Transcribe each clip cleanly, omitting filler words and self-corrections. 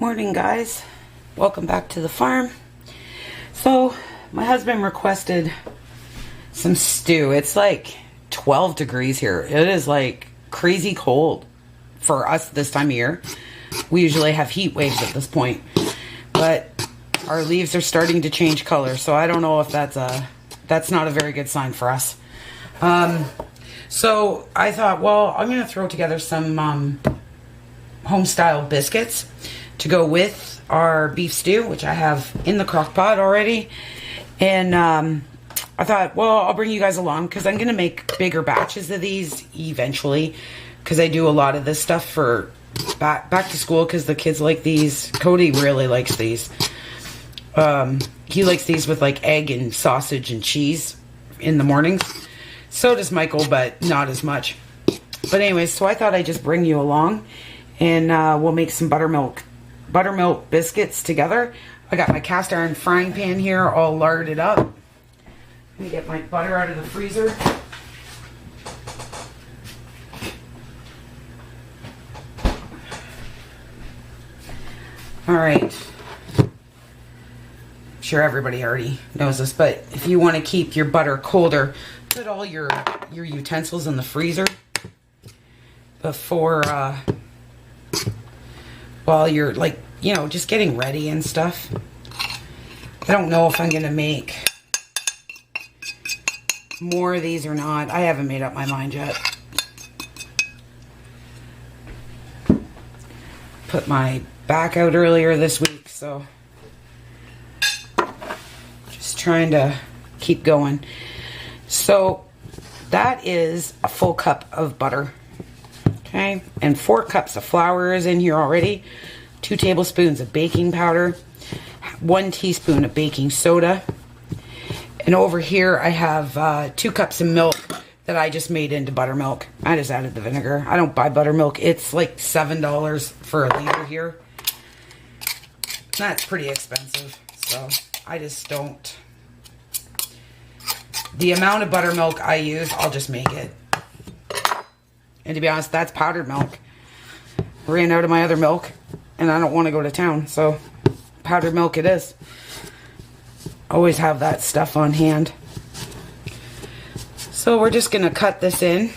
Morning, guys. Welcome back to the farm. So my husband requested some stew. It's like 12 degrees here. It is like crazy cold for us this time of year. We usually have heat waves at this point, but our leaves are starting to change color, so I don't know if that's not a very good sign for us. So I thought, well, I'm going to throw together some home-style biscuits to go with our beef stew, which I have in the crock pot already. And I thought, well, I'll bring you guys along because I'm going to make bigger batches of these eventually, because I do a lot of this stuff for back to school because the kids like these. Cody really likes these. He likes these with like egg and sausage and cheese in the mornings. So does Michael, but not as much. But anyways, so I thought I'd just bring you along, and we'll make some buttermilk biscuits together. I got my cast iron frying pan here all larded up. Let me get my butter out of the freezer. Alright. I'm sure everybody already knows this, but if you want to keep your butter colder, put all your utensils in the freezer before while you're like, you know, just getting ready and stuff. I don't know if I'm gonna make more of these or not. I haven't made up my mind yet. Put my back out earlier this week, so just trying to keep going. So that is a full cup of butter. Okay, and 4 cups of flour is in here already. 2 tablespoons of baking powder. 1 teaspoon of baking soda. And over here I have 2 cups of milk that I just made into buttermilk. I just added the vinegar. I don't buy buttermilk. It's like $7 for a liter here. That's pretty expensive. So I just don't. The amount of buttermilk I use, I'll just make it. And to be honest, that's powdered milk. Ran out of my other milk, and I don't want to go to town, so powdered milk it is. Always have that stuff on hand. So we're just going to cut this in.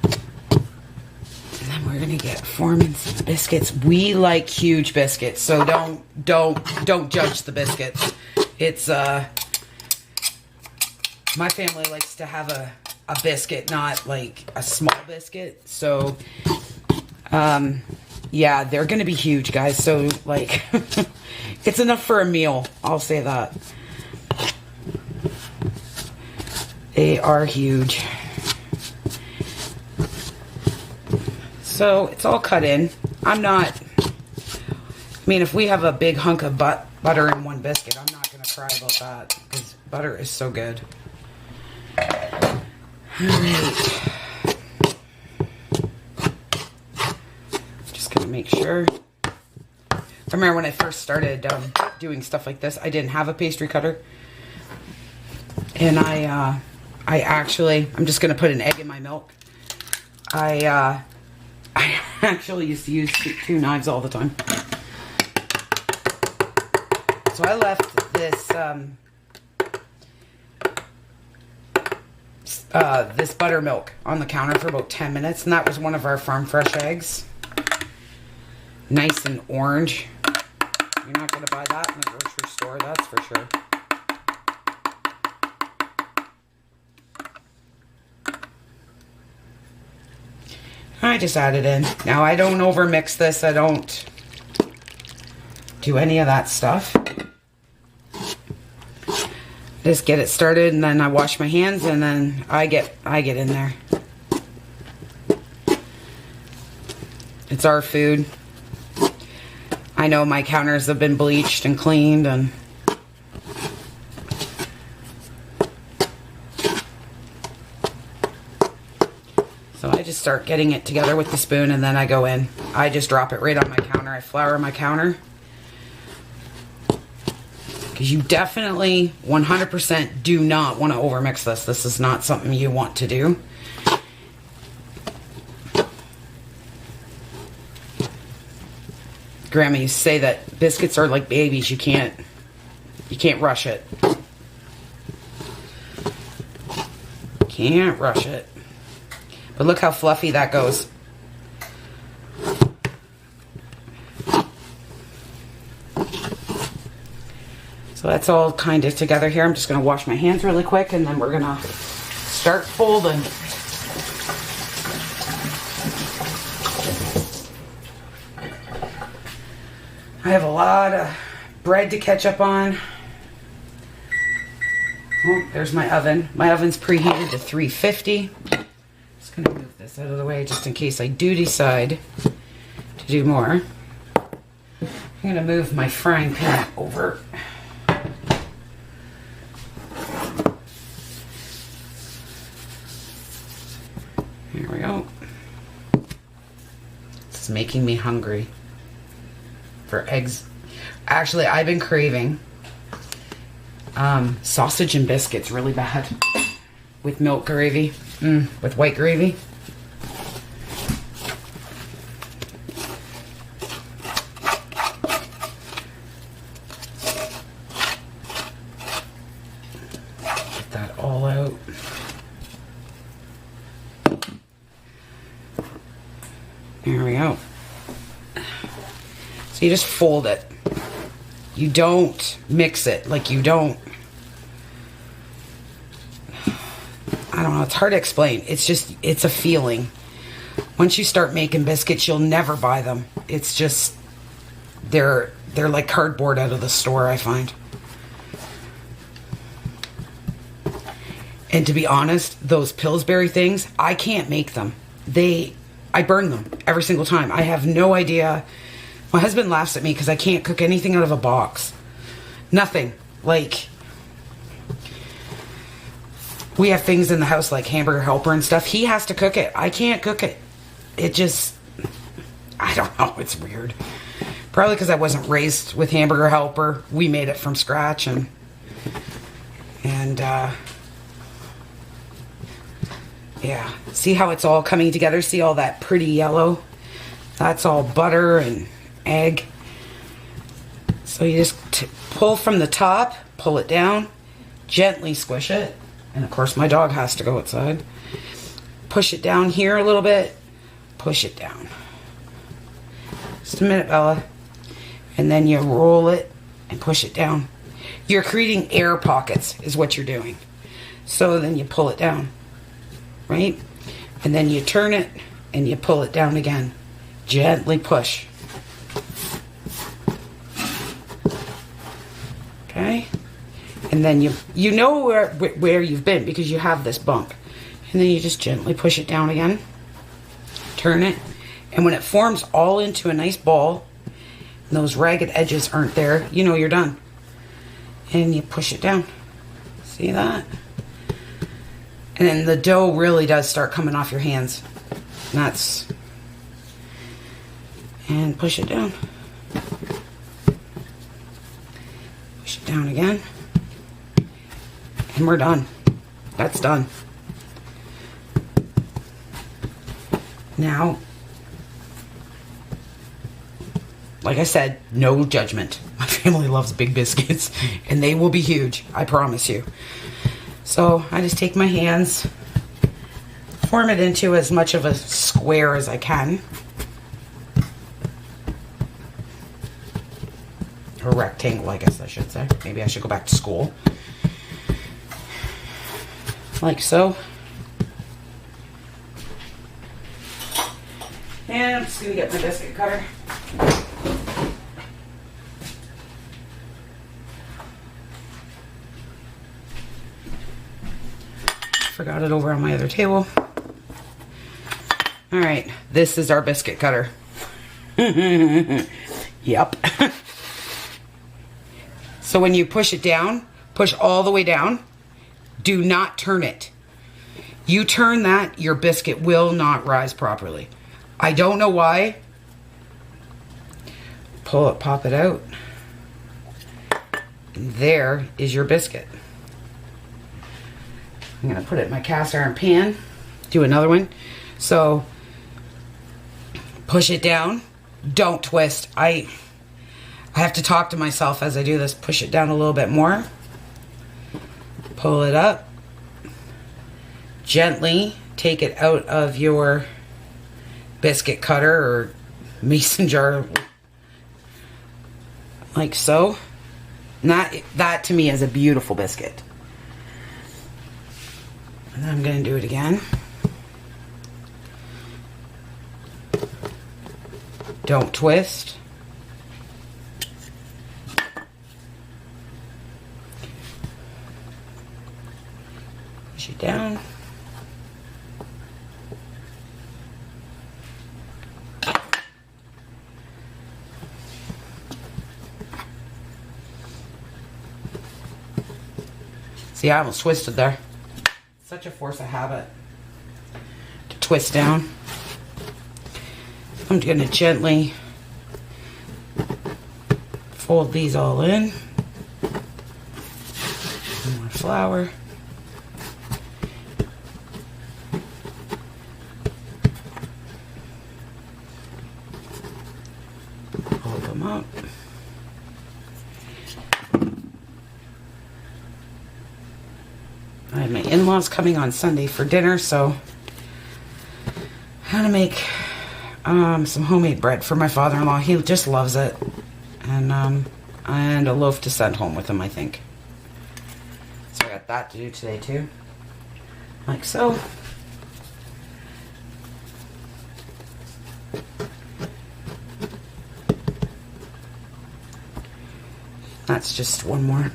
And then we're going to get forming some biscuits. We like huge biscuits, so don't judge the biscuits. It's my family likes to have a biscuit, not like a small biscuit. So, yeah, they're going to be huge, guys. So, like, it's enough for a meal. I'll say that. They are huge. So, it's all cut in. I mean, if we have a big hunk of butter in one biscuit, I'm not going to cry about that because butter is so good. Alright. Just gonna make sure. I remember when I first started doing stuff like this, I didn't have a pastry cutter. And I actually, I'm just gonna put an egg in my milk. I actually used to use 2 knives all the time. So I left this this buttermilk on the counter for about 10 minutes, and that was one of our farm fresh eggs. Nice and orange. You're not going to buy that in the grocery store, that's for sure. I just added in. Now I don't overmix this. I don't do any of that stuff. Just get it started, and then I wash my hands, and then I get in there. It's our food. I know my counters have been bleached and cleaned, and so I just start getting it together with the spoon, and then I go in. I just drop it right on my counter. I flour my counter. Because you definitely 100% do not want to overmix this. This is not something you want to do. Grandma used to say that biscuits are like babies. You can't rush it. Can't rush it. But look how fluffy that goes. So that's all kind of together here. I'm just going to wash my hands really quick and then we're going to start folding. I have a lot of bread to catch up on. Oh, there's my oven. My oven's preheated to 350. Just going to move this out of the way just in case I do decide to do more. I'm going to move my frying pan over. Here we go. It's making me hungry for eggs. Actually, I've been craving sausage and biscuits really bad with milk gravy, with white gravy. Get that all out. There we go. So you just fold it. You don't mix it. Like you don't, I don't know, it's hard to explain. It's just, it's a feeling. Once you start making biscuits, you'll never buy them. It's just, they're like cardboard out of the store, I find. And to be honest, those Pillsbury things, I can't make them. I burn them every single time. I have no idea. My husband laughs at me because I can't cook anything out of a box. Nothing. Like, we have things in the house like Hamburger Helper and stuff. He has to cook it. I can't cook it. It just, I don't know. It's weird. Probably because I wasn't raised with Hamburger Helper. We made it from scratch and yeah. See how it's all coming together? See all that pretty yellow? That's all butter and egg. So you just pull from the top, pull it down, gently squish it. And of course my dog has to go outside. Push it down here a little bit, push it down. Just a minute, Bella. And then you roll it and push it down. You're creating air pockets is what you're doing. So then you pull it down, right? And then you turn it and you pull it down again. Gently push. Okay? And then you know where you've been because you have this bump. And then you just gently push it down again. Turn it. And when it forms all into a nice ball, and those ragged edges aren't there, you know you're done. And you push it down. See that? And then the dough really does start coming off your hands. And push it down. Push it down again. And we're done. That's done. Now, like I said, no judgment. My family loves big biscuits, and they will be huge, I promise you. So I just take my hands, form it into as much of a square as I can. Or rectangle, I guess I should say. Maybe I should go back to school. Like so. And I'm just going to get my biscuit cutter. Forgot it over on my other table. Alright, this is our biscuit cutter. Yep. So when you push it down, push all the way down. Do not turn it. You turn that, your biscuit will not rise properly. I don't know why. Pull it, pop it out. And there is your biscuit. I'm going to put it in my cast iron pan. Do another one. So, push it down. Don't twist. I have to talk to myself as I do this. Push it down a little bit more. Pull it up. Gently take it out of your biscuit cutter or mason jar. Like so. And that to me is a beautiful biscuit. And then I'm going to do it again. Don't twist. Push it down. See, I almost twisted there. Such a force of habit to twist down. I'm going to gently fold these all in. More flour. Hold them up. I have my in-laws coming on Sunday for dinner, so I'm gonna make some homemade bread for my father-in-law. He just loves it, and a loaf to send home with him, I think. So I got that to do today too, like so. That's just one more.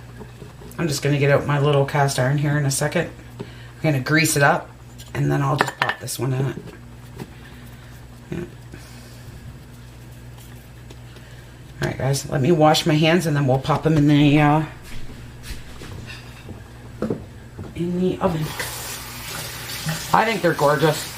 I'm just going to get out my little cast iron here in a second. I'm going to grease it up, and then I'll just pop this one in it. Yeah. Alright guys, let me wash my hands, and then we'll pop them in the oven. I think they're gorgeous.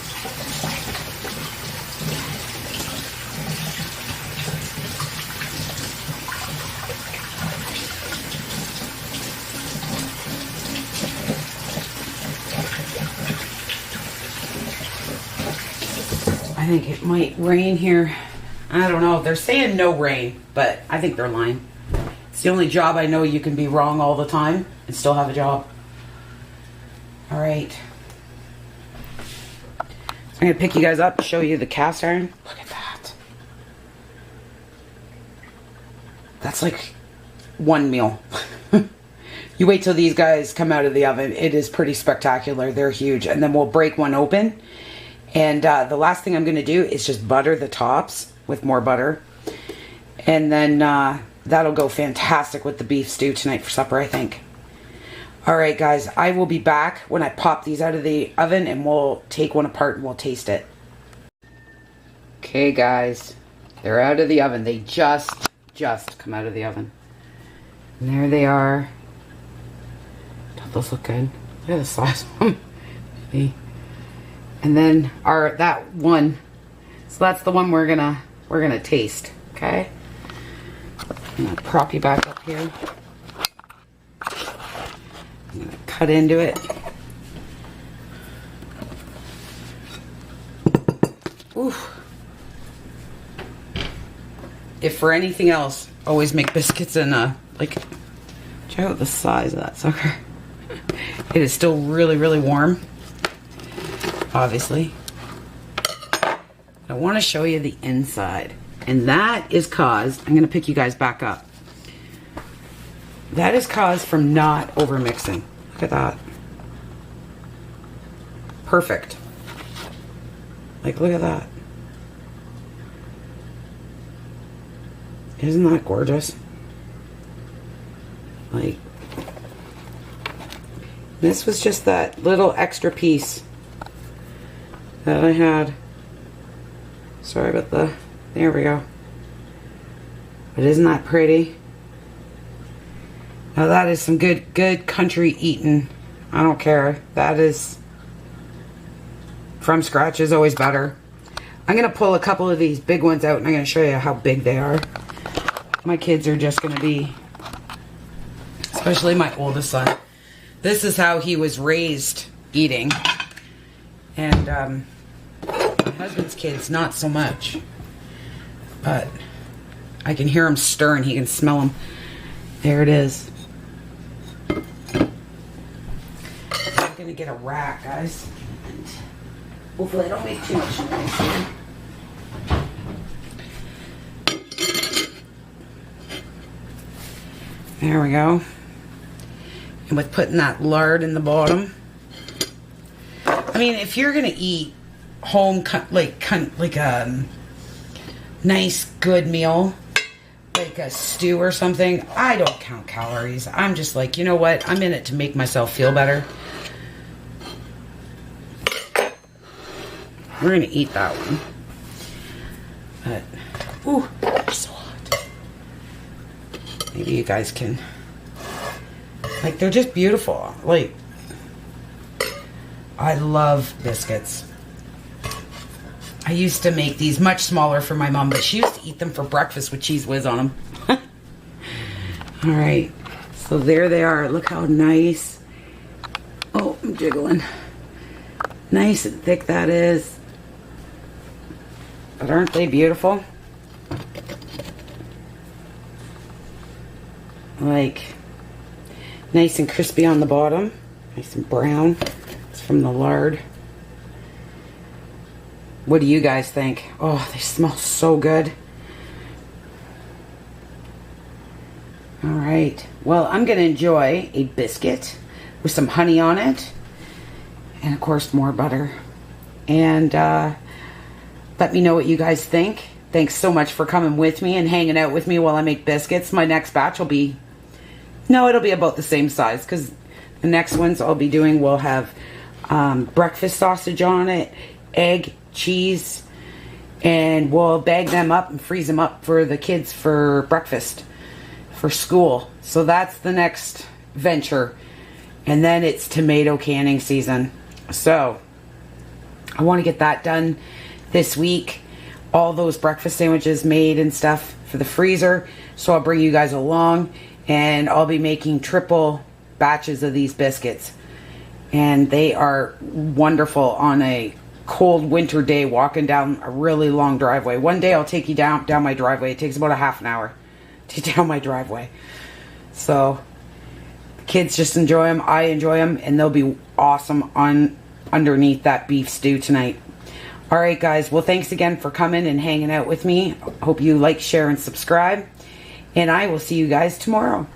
I think it might rain here. I don't know. They're saying no rain, but I think they're lying. It's the only job I know you can be wrong all the time and still have a job. All right. So I'm going to pick you guys up, show you the cast iron. Look at that. That's like one meal. You wait till these guys come out of the oven. It is pretty spectacular. They're huge. And then we'll break one open. And the last thing I'm going to do is just butter the tops with more butter. And then that'll go fantastic with the beef stew tonight for supper, I think. Alright guys, I will be back when I pop these out of the oven, and we'll take one apart and we'll taste it. Okay guys, they're out of the oven. They just come out of the oven. And there they are. Don't those look good? Look at the size of them. Maybe. And then that one, so that's the one we're gonna taste, okay? I'm gonna prop you back up here. I'm gonna cut into it. Oof. If for anything else, always make biscuits in check out the size of that sucker. It is still really, really warm. Obviously. I want to show you the inside. And that is caused, I'm going to pick you guys back up. That is caused from not over mixing. Look at that. Perfect. Like, look at that. Isn't that gorgeous? Like, this was just that little extra piece that I had. Sorry about there we go. But isn't that pretty? Now that is some good country eating. I don't care. That is from scratch is always better. I'm going to pull a couple of these big ones out, and I'm going to show you how big they are. My kids are just going to be, especially my oldest son. This is how he was raised eating. And my husband's kids, not so much. but I can hear him stirring. He can smell them. There it is. I'm gonna get a rack, guys. And hopefully I don't make too much noise here. There we go. And with putting that lard in the bottom, I mean, if you're gonna eat home, like a nice good meal, like a stew or something, I don't count calories. I'm just like, you know what? I'm in it to make myself feel better. We're gonna eat that one. But, ooh, they're so hot. Maybe you guys can, like, they're just beautiful. Like, I love biscuits. I used to make these much smaller for my mom, but she used to eat them for breakfast with Cheese Whiz on them. All right, so there they are. Look how nice. Oh, I'm jiggling. Nice and thick that is. But aren't they beautiful? Like, nice and crispy on the bottom. Nice and brown. It's from the lard. What do you guys think? Oh, they smell so good. All right. Well, I'm going to enjoy a biscuit with some honey on it. And, of course, more butter. And let me know what you guys think. Thanks so much for coming with me and hanging out with me while I make biscuits. My next batch will be... No, it'll be about the same size because the next ones I'll be doing will have breakfast sausage on it, egg, cheese, and we'll bag them up and freeze them up for the kids for breakfast for school. So that's the next venture. And then it's tomato canning season. So I want to get that done this week. All those breakfast sandwiches made and stuff for the freezer. So I'll bring you guys along and I'll be making triple batches of these biscuits. And they are wonderful on a cold winter day walking down a really long driveway. One day I'll take you down my driveway. It takes about a half an hour to get down my driveway. So the kids just enjoy them. I enjoy them, and they'll be awesome on underneath that beef stew tonight. All right, guys. Well, thanks again for coming and hanging out with me. Hope you like, share, and subscribe. And I will see you guys tomorrow.